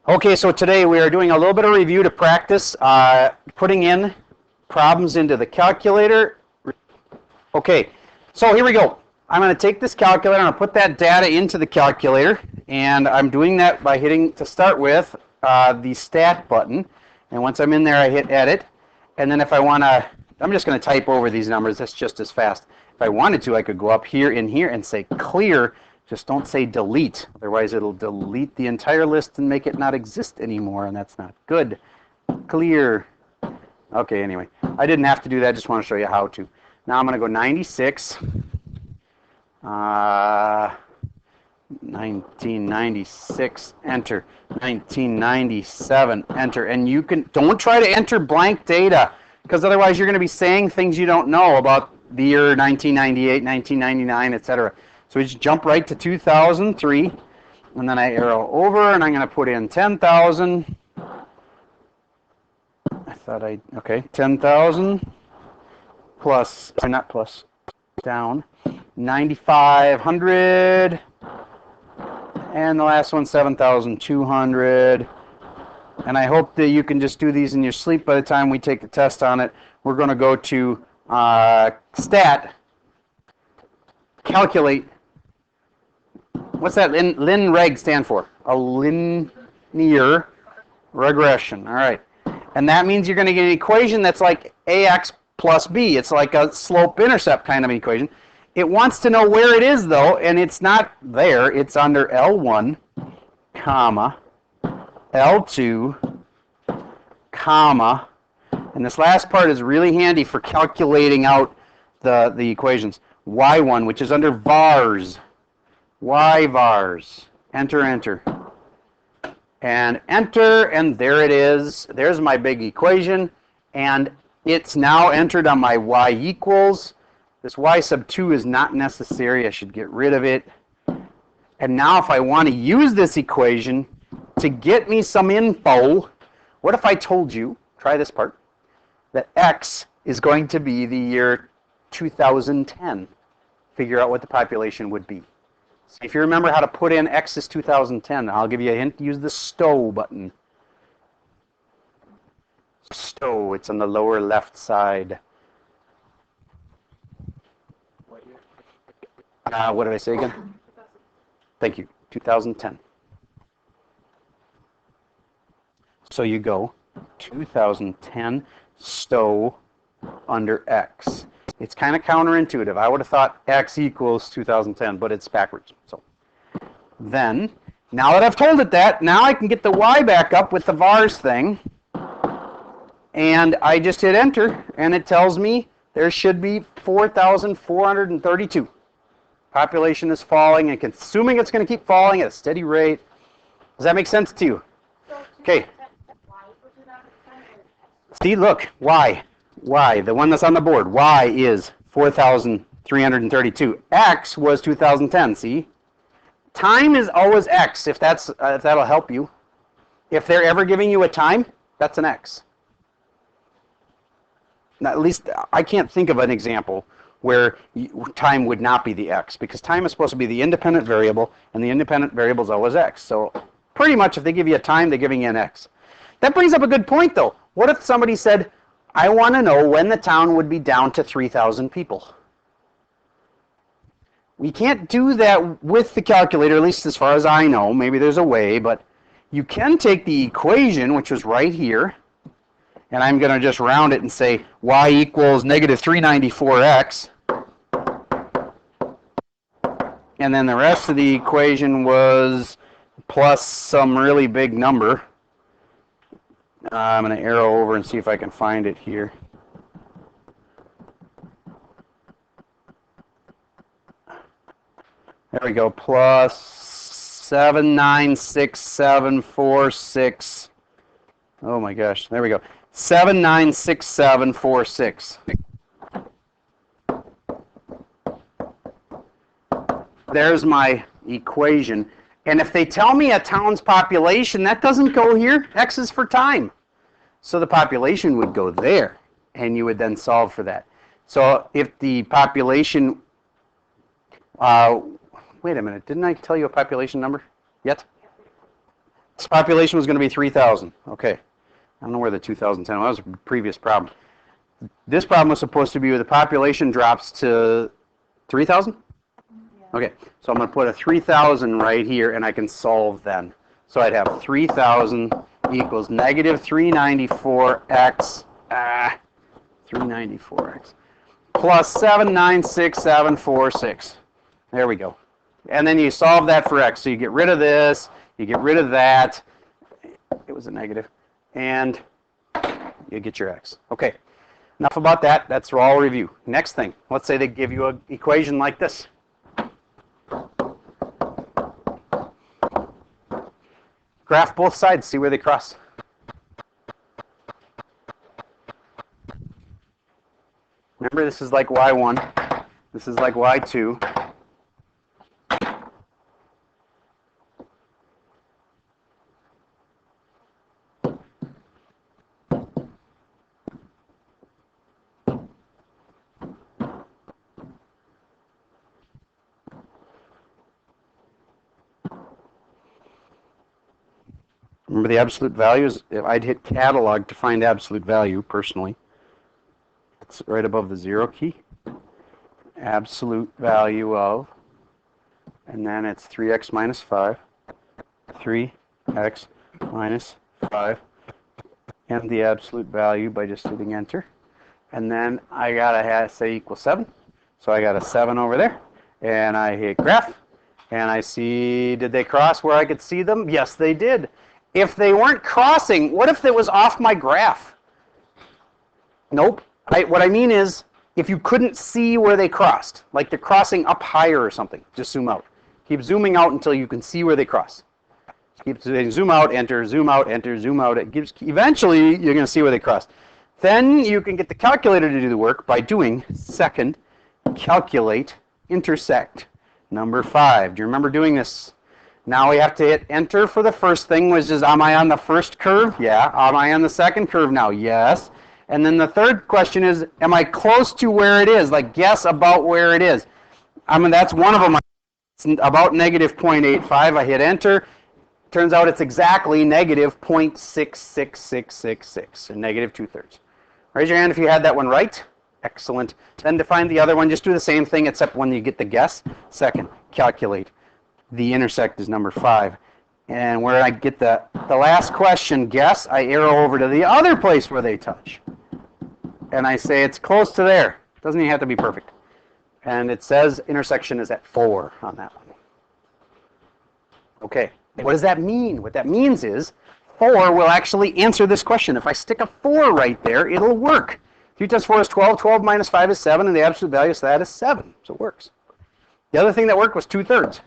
Okay, so today we are doing a little bit of review to practice putting in problems into the calculator. Okay, so here we go. I'm going to take this calculator and I'll put that data into the calculator, and I'm doing that by hitting, to start with, the stat button. And once I'm in there, I hit edit. And then if I want to, I'm just going to type over these numbers. That's just as fast. If I wanted to, I could go up here in here and say clear. Just don't say delete, otherwise it'll delete the entire list and make it not exist anymore, and that's not good. Clear. Okay, anyway, I didn't have to do that, just want to show you how to. Now I'm going to go 96, 1996, enter, 1997, enter, and you can, don't try to enter blank data, because otherwise you're going to be saying things you don't know about the year 1998, 1999, etc. So we just jump right to 2003, and then I arrow over, and I'm going to put in 10,000. Okay, 10,000 plus, or not plus, down, 9,500, and the last one, 7,200. And I hope that you can just do these in your sleep by the time we take the test on it. We're going to go to stat, calculate. What's that lin reg stand for? A linear regression. All right. And that means you're going to get an equation that's like ax plus b. It's like a slope-intercept kind of equation. It wants to know where it is, though, and it's not there. It's under L1, comma, L2, comma, and this last part is really handy for calculating out the equations. Y1, which is under vars. Y vars. Enter, enter. And enter, and there it is. There's my big equation, and it's now entered on my y equals. This y sub 2 is not necessary. I should get rid of it. And now if I want to use this equation to get me some info, what if I told you, try this part, that x is going to be the year 2010? Figure out what the population would be. So if you remember how to put in x is 2010, I'll give you a hint. Use the stow button. Stow, it's on the lower left side. What did I say again? Thank you, 2010. So you go 2010 stow under x. It's kind of counterintuitive. I would have thought x equals 2010, but it's backwards. So then, now that I've told it that, now I can get the y back up with the vars thing. And I just hit enter, and it tells me there should be 4,432. Population is falling, and assuming it's going to keep falling at a steady rate. Does that make sense to you? Okay. See, look, y, the one that's on the board, y is 4,332. X was 2010, see? Time is always x, if that'll help you. If they're ever giving you a time, that's an x. Now, at least I can't think of an example where time would not be the x, because time is supposed to be the independent variable, and the independent variable is always x. So pretty much if they give you a time, they're giving you an x. That brings up a good point, though. What if somebody said, I want to know when the town would be down to 3,000 people? We can't do that with the calculator, at least as far as I know. Maybe there's a way, but you can take the equation, which was right here, and I'm going to just round it and say y equals negative 394x. And then the rest of the equation was plus some really big number. I'm going to arrow over and see if I can find it here. There we go, plus 796746. Oh my gosh, there we go. 796746. There's my equation. And if they tell me a town's population, that doesn't go here. X is for time. So the population would go there, and you would then solve for that. So if the population, wait a minute, didn't I tell you a population number yet? This population was going to be 3,000. Okay. I don't know where the 2010 was. That was a previous problem. This problem was supposed to be where the population drops to 3,000? Okay, so I'm going to put a 3,000 right here, and I can solve then. So I'd have 3,000 equals negative 394x, 394x, plus 796,746. There we go. And then you solve that for x. So you get rid of this, you get rid of that. It was a negative. And you get your x. Okay, enough about that. That's all review. Next thing, let's say they give you an equation like this. Graph both sides, see where they cross. Remember, this is like y1. This is like y2. Remember the absolute values? I'd hit catalog to find absolute value, personally. It's right above the 0 key. Absolute value of, and then it's 3x minus 5. 3x minus 5. And the absolute value by just hitting enter. And then I gotta say equals 7. So I got a 7 over there. And I hit graph. And I see, did they cross where I could see them? Yes, they did. If they weren't crossing, what if it was off my graph? Nope. What I mean is, if you couldn't see where they crossed, like they're crossing up higher or something, just zoom out. Keep zooming out until you can see where they cross. Keep saying zoom out, enter, zoom out, enter, zoom out. It gives, eventually, you're going to see where they cross. Then you can get the calculator to do the work by doing second, calculate, intersect, number 5. Do you remember doing this? Now we have to hit enter for the first thing, which is, am I on the first curve? Yeah. Am I on the second curve now? Yes. And then the third question is, am I close to where it is? Like, guess about where it is. I mean, that's one of them. It's about negative 0.85. I hit enter. Turns out it's exactly negative 0.66666, and negative 2/3. Raise your hand if you had that one right. Excellent. Then to find the other one, just do the same thing, except when you get the guess. Second, calculate. The intersect is number 5. And where I get the last question, guess, I arrow over to the other place where they touch. And I say it's close to there. Doesn't even have to be perfect. And it says intersection is at 4 on that one. Okay, what does that mean? What that means is 4 will actually answer this question. If I stick a 4 right there, it'll work. 3 times 4 is 12. 12 minus 5 is 7, and the absolute value of that is 7. So it works. The other thing that worked was 2/3.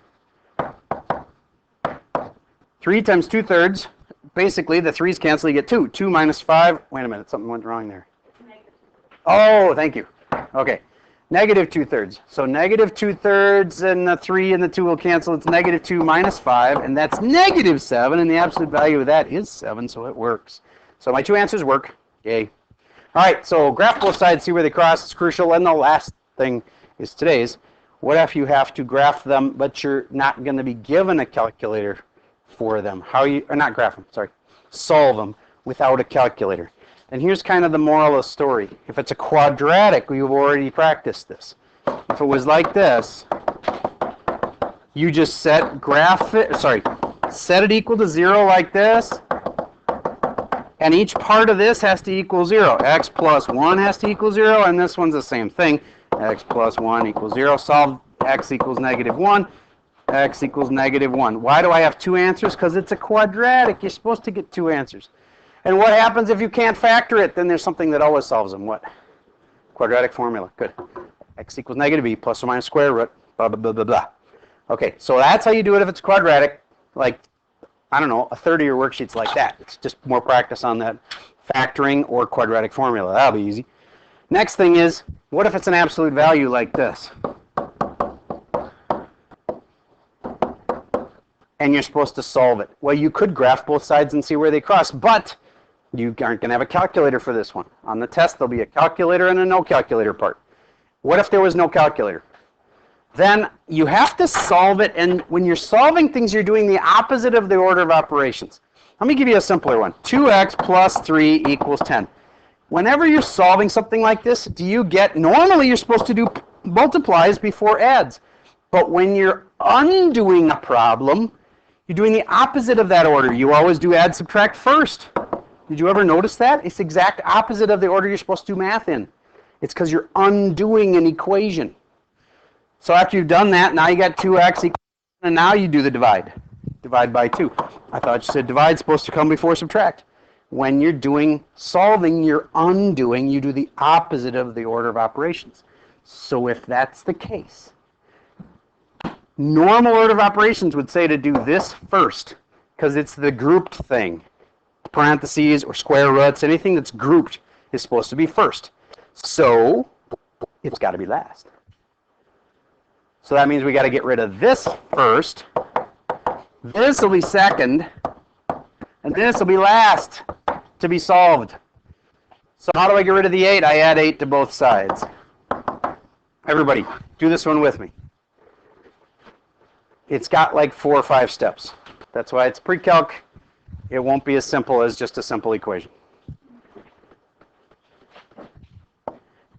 3 times 2/3, basically the 3's cancel, you get 2. 2 minus 5, wait a minute, something went wrong there. Oh, thank you. Okay, negative 2/3. So negative 2/3 and the 3 and the 2 will cancel. It's negative 2 minus 5, and that's negative 7, and the absolute value of that is 7, so it works. So my 2 answers work. Yay. All right, so graph both sides, see where they cross. It's crucial. And the last thing is today's. What if you have to graph them, but you're not going to be given a calculator for them? How you, or not graph them, sorry, solve them without a calculator. And here's kind of the moral of the story. If it's a quadratic, we've already practiced this. If it was like this, you just set set it equal to 0 like this, and each part of this has to equal 0. X plus 1 has to equal 0, and this one's the same thing. X plus 1 equals 0. Solve x equals negative 1. X equals negative 1. Why do I have 2 answers? Because it's a quadratic. You're supposed to get 2 answers. And what happens if you can't factor it? Then there's something that always solves them. What? Quadratic formula. Good. X equals negative b plus or minus square root, blah, blah, blah, blah, blah. Okay, so that's how you do it if it's quadratic. Like, I don't know, a third of your worksheet's like that. It's just more practice on that factoring or quadratic formula. That'll be easy. Next thing is, what if it's an absolute value like this? And you're supposed to solve it. Well, you could graph both sides and see where they cross, but you aren't going to have a calculator for this one. On the test, there'll be a calculator and a no calculator part. What if there was no calculator? then you have to solve it, and when you're solving things, you're doing the opposite of the order of operations. Let me give you a simpler one. 2x plus 3 equals 10. Whenever you're solving something like this, do you get, normally you're supposed to do multiplies before adds. But when you're undoing a problem, you're doing the opposite of that order. You always do add, subtract first. Did you ever notice that? It's the exact opposite of the order you're supposed to do math in. It's because you're undoing an equation. So after you've done that, now you got 2x equals, and now you do the divide. Divide by 2. I thought you said divide is supposed to come before subtract. When you're doing solving, you're undoing, you do the opposite of the order of operations. So if that's the case, normal order of operations would say to do this first, because it's the grouped thing. Parentheses or square roots, anything that's grouped is supposed to be first. So it's got to be last. So that means we got to get rid of this first. This will be second. And this will be last to be solved. So how do I get rid of the 8? I add 8 to both sides. Everybody, do this one with me. It's got like 4 or 5 steps. That's why it's pre-calc. It won't be as simple as just a simple equation.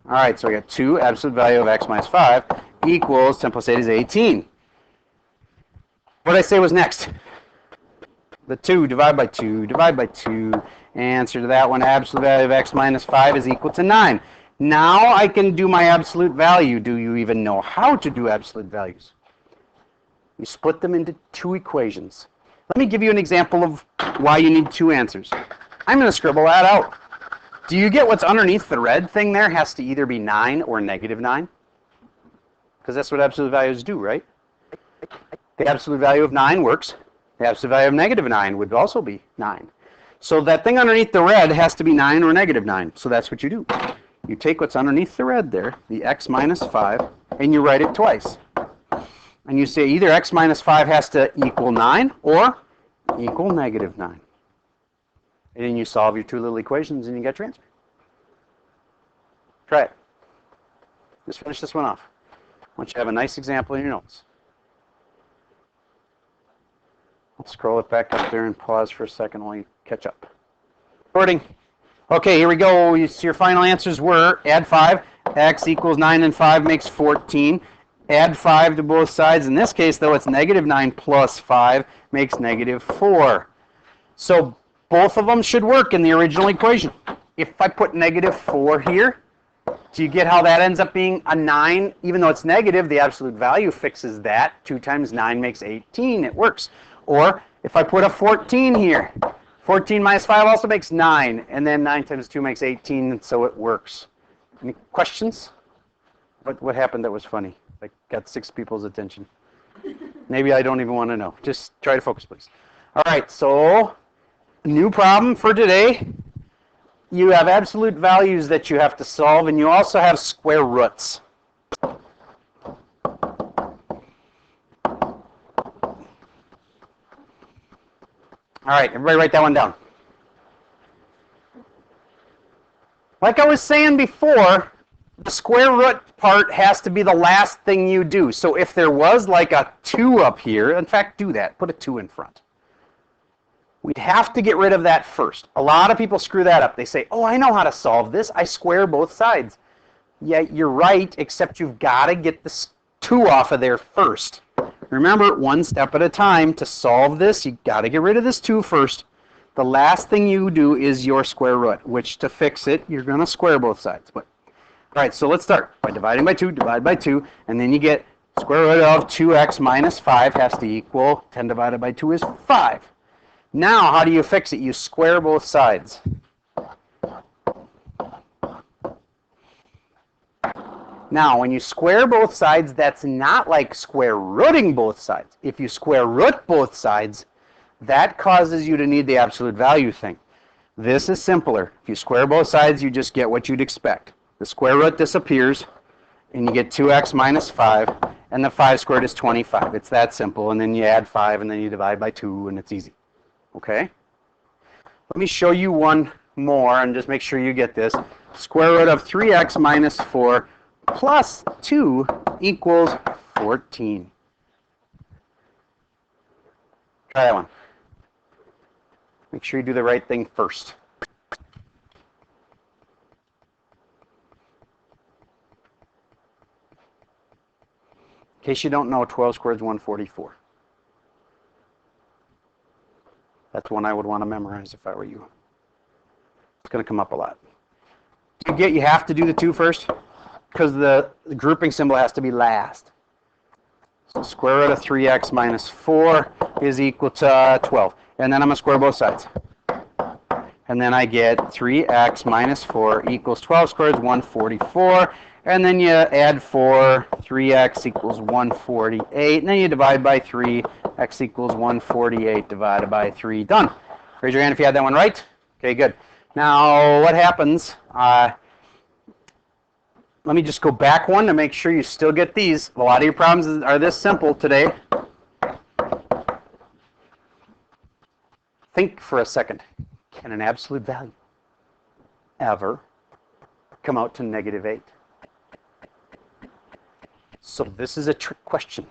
All right, so we got 2 absolute value of x minus 5 equals 10 plus 8 is 18. What did I say was next? The 2, divide by 2, divide by 2. Answer to that one, absolute value of x minus 5 is equal to 9. Now I can do my absolute value. Do you even know how to do absolute values? You split them into 2 equations. Let me give you an example of why you need 2 answers. I'm going to scribble that out. Do you get what's underneath the red thing there has to either be 9 or negative 9? Because that's what absolute values do, right? The absolute value of 9 works. The absolute value of negative 9 would also be 9. So that thing underneath the red has to be 9 or negative 9. So that's what you do. You take what's underneath the red there, the x minus 5, and you write it twice. And you say either x minus 5 has to equal 9 or equal negative 9. And then you solve your 2 little equations and you get transfer. Try it. Just finish this one off. I want you to have a nice example in your notes. I'll scroll it back up there and pause for a second while you catch up. Recording. Okay, here we go. Your final answers were add 5, x equals 9 and 5 makes 14. Add 5 to both sides. In this case, though, it's negative 9 plus 5 makes negative 4. So both of them should work in the original equation. If I put negative 4 here, do you get how that ends up being a 9? Even though it's negative, the absolute value fixes that. 2 times 9 makes 18. It works. Or if I put a 14 here, 14 minus 5 also makes 9. And then 9 times 2 makes 18, and so it works. Any questions? What happened that was funny? I got 6 people's attention. Maybe I don't even want to know. Just try to focus, please. All right, so new problem for today. You have absolute values that you have to solve, and you also have square roots. All right, everybody write that one down. Like I was saying before, the square root part has to be the last thing you do. So if there was like a 2 up here, in fact, do that. Put a 2 in front. We'd have to get rid of that first. A lot of people screw that up. They say, oh, I know how to solve this. I square both sides. Yeah, you're right, except you've got to get this 2 off of there first. Remember, 1 step at a time. To solve this, you've got to get rid of this 2 first. The last thing you do is your square root, which to fix it, you're going to square both sides. But all right, so let's start by dividing by 2, divide by 2, and then you get square root of 2x minus 5 has to equal 10 divided by 2 is 5. Now, how do you fix it? You square both sides. Now, when you square both sides, that's not like square rooting both sides. If you square root both sides, that causes you to need the absolute value thing. This is simpler. If you square both sides, you just get what you'd expect. The square root disappears, and you get 2x minus 5, and the 5 squared is 25. It's that simple, and then you add 5, and then you divide by 2, and it's easy. Okay? Let me show you one more, and just make sure you get this. Square root of 3x minus 4 plus 2 equals 14. Try that one. Make sure you do the right thing first. In case you don't know, 12 squared is 144. That's one I would want to memorize if I were you. It's going to come up a lot. You have to do the 2 first because the grouping symbol has to be last. So square root of 3x minus 4 is equal to 12. And then I'm going to square both sides. And then I get 3x minus 4 equals 12 squared is 144. And then you add 4, 3x equals 148. And then you divide by 3, x equals 148 divided by 3. Done. Raise your hand if you had that one right. Okay, good. Now, what happens, let me just go back one to make sure you still get these. A lot of your problems are this simple today. Think for a second. Can an absolute value ever come out to -8? So this is a trick question.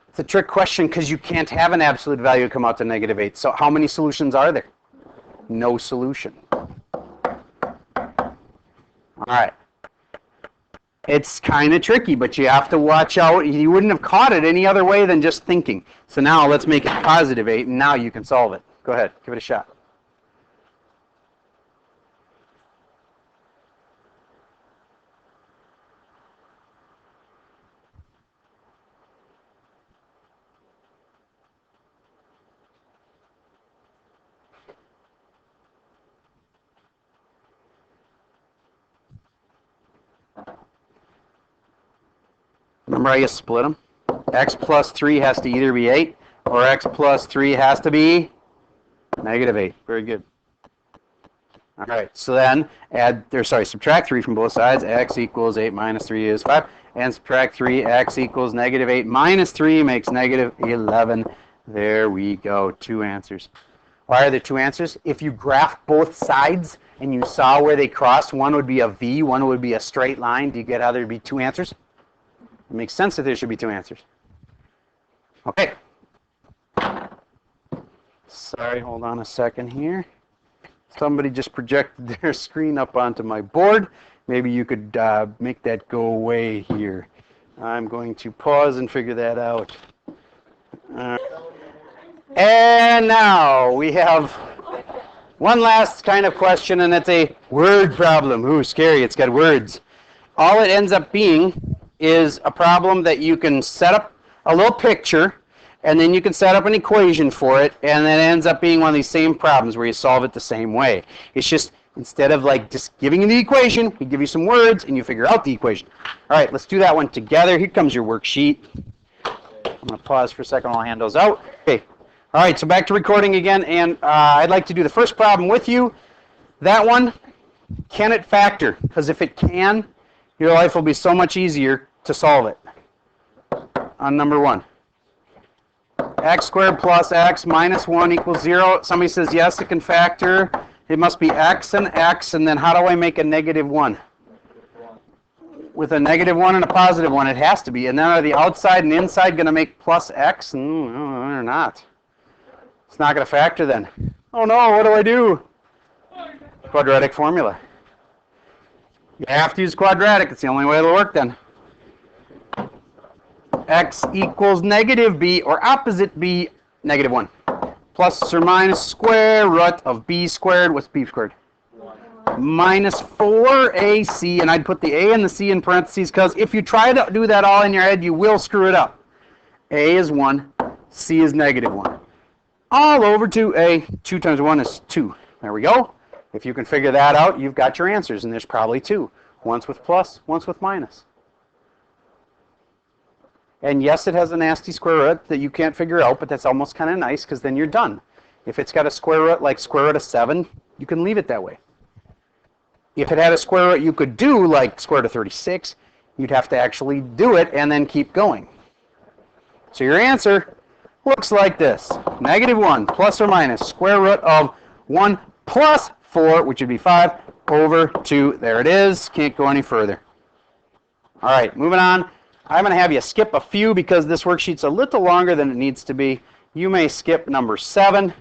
It's a trick question because you can't have an absolute value come out to -8. So how many solutions are there? No solution. All right. It's kind of tricky, but you have to watch out. You wouldn't have caught it any other way than just thinking. So now let's make it +8, and now you can solve it. Go ahead, give it a shot. Remember how you split them? X plus 3 has to either be 8, or x plus 3 has to be -8. Very good. All right, so then subtract 3 from both sides. X equals 8 minus 3 is 5. And subtract 3, x equals -8 minus 3 makes -11. There we go, 2 answers. Why are there 2 answers? If you graph both sides and you saw where they crossed, one would be a V, one would be a straight line. Do you get how there'd be 2 answers? It makes sense that there should be 2 answers. Okay. Sorry, hold on a second here. Somebody just projected their screen up onto my board. Maybe you could make that go away here. I'm going to pause and figure that out. And now we have one last kind of question, and it's a word problem. Ooh, scary, it's got words. All it ends up being is a problem that you can set up a little picture, and then you can set up an equation for it, and then it ends up being one of these same problems where you solve it the same way. It's just, instead of like just giving you the equation, we give you some words, and you figure out the equation. All right, let's do that one together. Here comes your worksheet. I'm going to pause for a second while I hand those out. Okay. All right, so back to recording again, and I'd like to do the first problem with you. That one, can it factor? Because if it can, your life will be so much easier to solve it. On number 1. X squared plus x minus 1 equals 0. Somebody says, yes, it can factor. It must be x, and then how do I make a -1? With a -1 and a +1, it has to be. And then are the outside and inside going to make plus x? No, they're not. It's not going to factor then. Oh no, what do I do? Quadratic formula. You have to use quadratic. It's the only way it'll work then. X equals -b, or opposite b, -1. Plus or minus square root of b squared. What's b squared? Minus 4ac, and I'd put the a and the c in parentheses, because if you try to do that all in your head, you will screw it up. A is 1, c is -1. All over 2a. 2 times 1 is 2. There we go. If you can figure that out, you've got your answers, and there's probably 2. Once with plus, once with minus. And yes, it has a nasty square root that you can't figure out, but that's almost kind of nice, because then you're done. If it's got a square root like square root of 7, you can leave it that way. If it had a square root you could do like square root of 36, you'd have to actually do it and then keep going. So your answer looks like this. -1 plus or minus square root of 1 plus 4, which would be 5, over 2. There it is. Can't go any further. All right, moving on. I'm going to have you skip a few because this worksheet's a little longer than it needs to be. You may skip number 7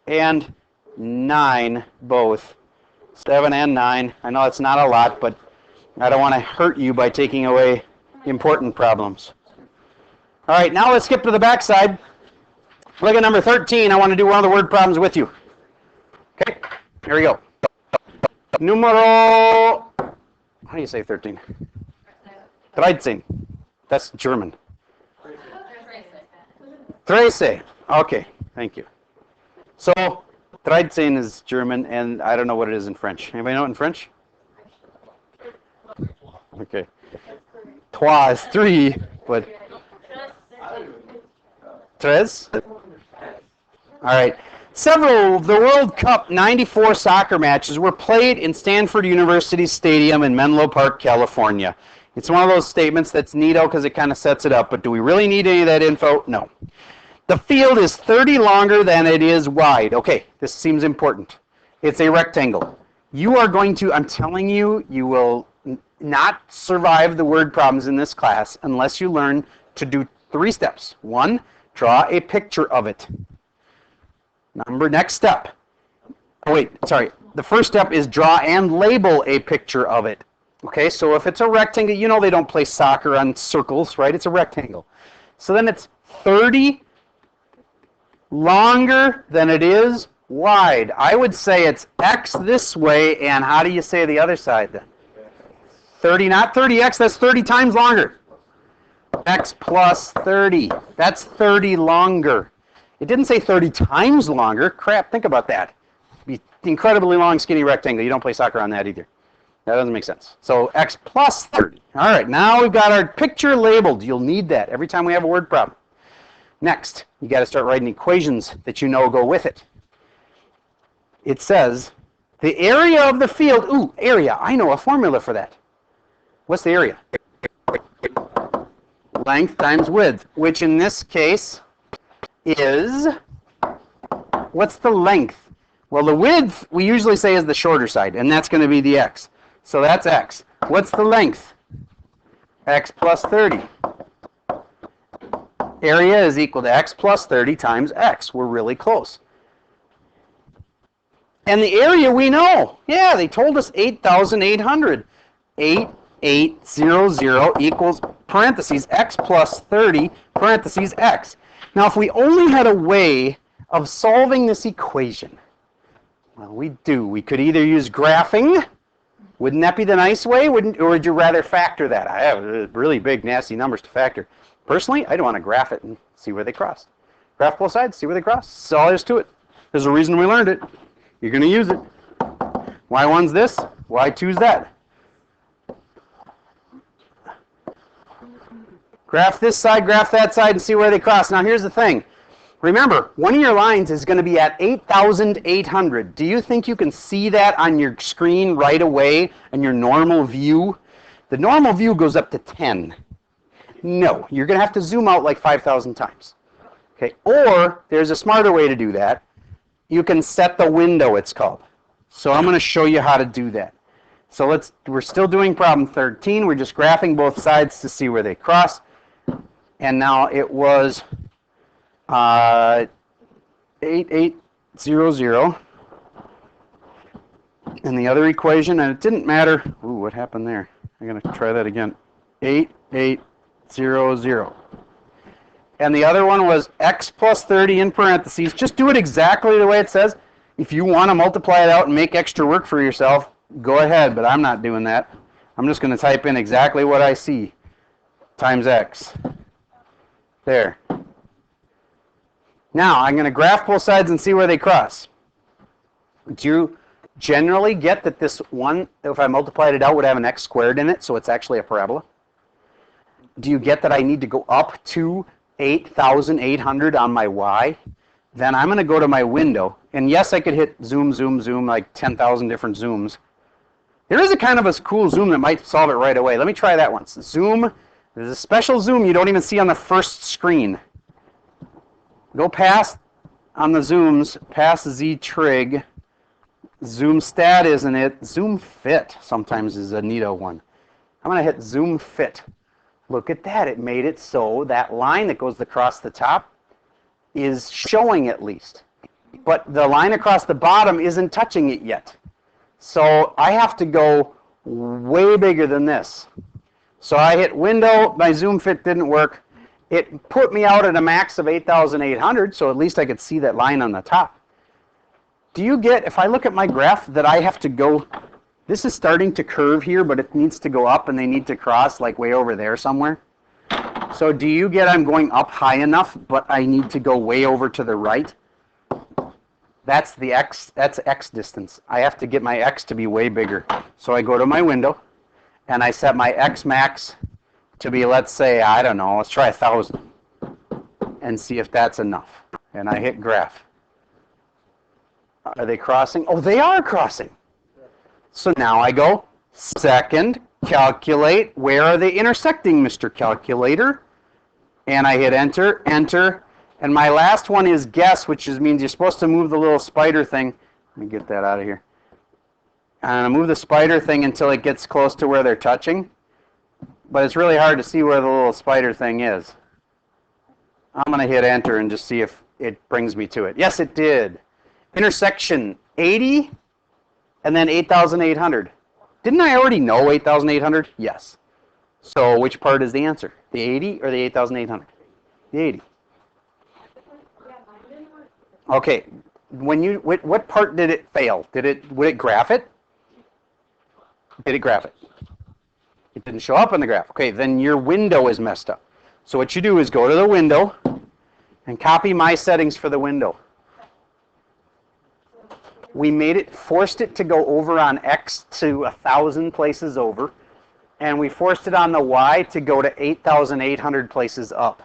and 9 both. 7 and 9. I know it's not a lot, but I don't want to hurt you by taking away important problems. All right, now let's skip to the back side. Look at number 13. I want to do one of the word problems with you. Okay, here we go. Numero, how do you say 13? 13. That's German. 13. Okay, thank you. So, 13 is German, and I don't know what it is in French. Anybody know it in French? Okay. Trois is 3, but... Tres? All right. Several of the World Cup 94 soccer matches were played in Stanford University Stadium in Menlo Park, California. It's one of those statements that's neato because it kind of sets it up, but do we really need any of that info? No. The field is 30 longer than it is wide. Okay, this seems important. It's a rectangle. You are going to, I'm telling you, you will not survive the word problems in this class unless you learn to do 3 steps. 1, draw a picture of it. Next step. Oh, wait, sorry. The first step is draw and label a picture of it. Okay, so if it's a rectangle, you know they don't play soccer on circles, right? It's a rectangle. So then it's 30 longer than it is wide. I would say it's x this way, and how do you say the other side then? 30, not 30x, that's 30 times longer. X plus 30. That's 30 longer. It didn't say 30 times longer. Crap, think about that. Be incredibly long, skinny rectangle. You don't play soccer on that either. That doesn't make sense. So x plus 30. All right, now we've got our picture labeled. You'll need that every time we have a word problem. Next, you got to start writing equations that you know go with it. It says the area of the field. Ooh, area. I know a formula for that. What's the area? Length times width, which in this case is, what's the length? Well, the width we usually say is the shorter side, and that's going to be the x. So that's x. What's the length? X plus 30. Area is equal to x plus 30 times x. We're really close. And the area we know. Yeah, they told us 8,800. 8800 equals parentheses x plus 30 parentheses x. Now, if we only had a way of solving this equation, well, we do. We could either use graphing. Wouldn't that be the nice way? Or would you rather factor that? I have really big, nasty numbers to factor. Personally, I'd want to graph it and see where they cross. Graph both sides, see where they cross. That's all there is to it. There's a reason we learned it. You're going to use it. Y1's this, Y2's that. Graph this side, graph that side, and see where they cross. Now, here's the thing. Remember, one of your lines is going to be at 8,800. Do you think you can see that on your screen right away in your normal view? The normal view goes up to 10. No, you're going to have to zoom out like 5,000 times. Okay, or there's a smarter way to do that. You can set the window, it's called. So I'm going to show you how to do that. So we're still doing problem 13. We're just graphing both sides to see where they cross. And now it was 8800. And the other equation, and it didn't matter. Ooh, what happened there? I'm going to try that again. 8800. And the other one was x plus 30 in parentheses. Just do it exactly the way it says. If you want to multiply it out and make extra work for yourself, go ahead, but I'm not doing that. I'm just going to type in exactly what I see times x. There. Now, I'm going to graph both sides and see where they cross. Do you generally get that this one, if I multiplied it out, would have an x squared in it, so it's actually a parabola? Do you get that I need to go up to 8,800 on my y? Then I'm going to go to my window, and yes, I could hit zoom, zoom, zoom, like 10,000 different zooms. There is a kind of a cool zoom that might solve it right away. Let me try that once. Zoom. There's a special zoom you don't even see on the first screen. Go past on the zooms, past Z trig. Zoom stat, isn't it? Zoom fit sometimes is a neato one. I'm going to hit zoom fit. Look at that. It made it so that line that goes across the top is showing at least. But the line across the bottom isn't touching it yet. So I have to go way bigger than this. So I hit window, my zoom fit didn't work. It put me out at a max of 8,800, so at least I could see that line on the top. Do you get, if I look at my graph, that I have to go, this is starting to curve here, but it needs to go up and they need to cross like way over there somewhere? So do you get I'm going up high enough, but I need to go way over to the right? That's the x, that's x distance. I have to get my x to be way bigger. So I go to my window and I set my x max to be, let's say, I don't know, let's try 1,000 and see if that's enough. And I hit graph. Are they crossing? Oh, they are crossing. So now I go, second, calculate. Where are they intersecting, Mr. Calculator? And I hit enter, enter. And my last one is guess, which means you're supposed to move the little spider thing. Let me get that out of here. And I move the spider thing until it gets close to where they're touching. But it's really hard to see where the little spider thing is. I'm going to hit enter and just see if it brings me to it. Yes, it did. Intersection 80 and then 8,800. Didn't I already know 8,800? Yes. So which part is the answer? The 80 or the 8,800? The 80. Okay. When you, what part did it fail? Would it graph it? Did it graph it? It didn't show up in the graph. Okay, then your window is messed up. So what you do is go to the window and copy my settings for the window. We made it, forced it to go over on X to 1,000 places over, and we forced it on the Y to go to 8,800 places up.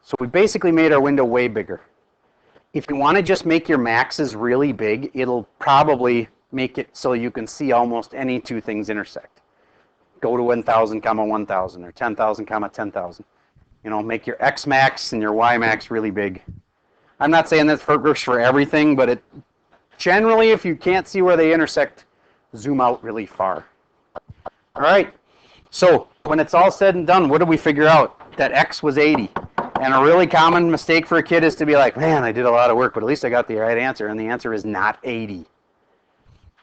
So we basically made our window way bigger. If you want to just make your maxes really big, it'll probably make it so you can see almost any two things intersect. Go to 1,000, 1,000, or 10,000, 10,000. You know, make your X max and your Y max really big. I'm not saying that works for everything, but it generally, if you can't see where they intersect, zoom out really far. All right. So when it's all said and done, what did we figure out? That X was 80. And a really common mistake for a kid is to be like, man, I did a lot of work, but at least I got the right answer. And the answer is not 80.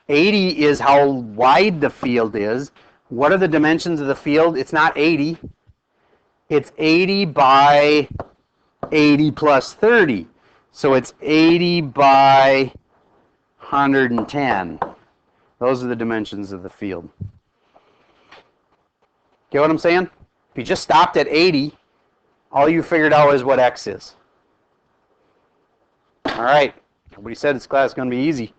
80 is how wide the field is. What are the dimensions of the field? It's not 80. It's 80 by 80 plus 30. So it's 80 by 110. Those are the dimensions of the field. Get what I'm saying? If you just stopped at 80, all you figured out is what X is. All right. Nobody said this class is going to be easy.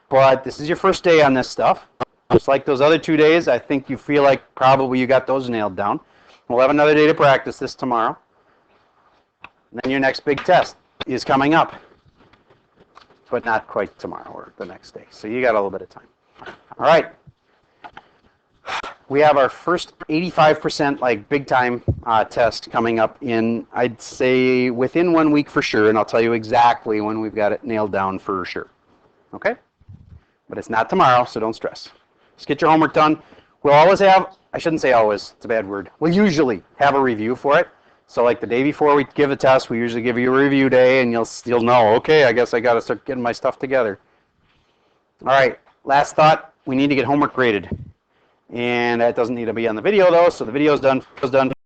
But this is your first day on this stuff. Just like those other 2 days, I think you feel like probably you got those nailed down. We'll have another day to practice this tomorrow. And then your next big test is coming up. But not quite tomorrow or the next day. So you got a little bit of time. All right. We have our first 85% like big time test coming up in, I'd say, within 1 week for sure. And I'll tell you exactly when we've got it nailed down for sure. Okay? But it's not tomorrow, so don't stress. Just get your homework done. We'll always have, I shouldn't say always, it's a bad word. We'll usually have a review for it. So like the day before we give a test, we usually give you a review day, and you'll know, okay, I guess I got to start getting my stuff together. All right, last thought, we need to get homework graded. And that doesn't need to be on the video, though, so the video's done.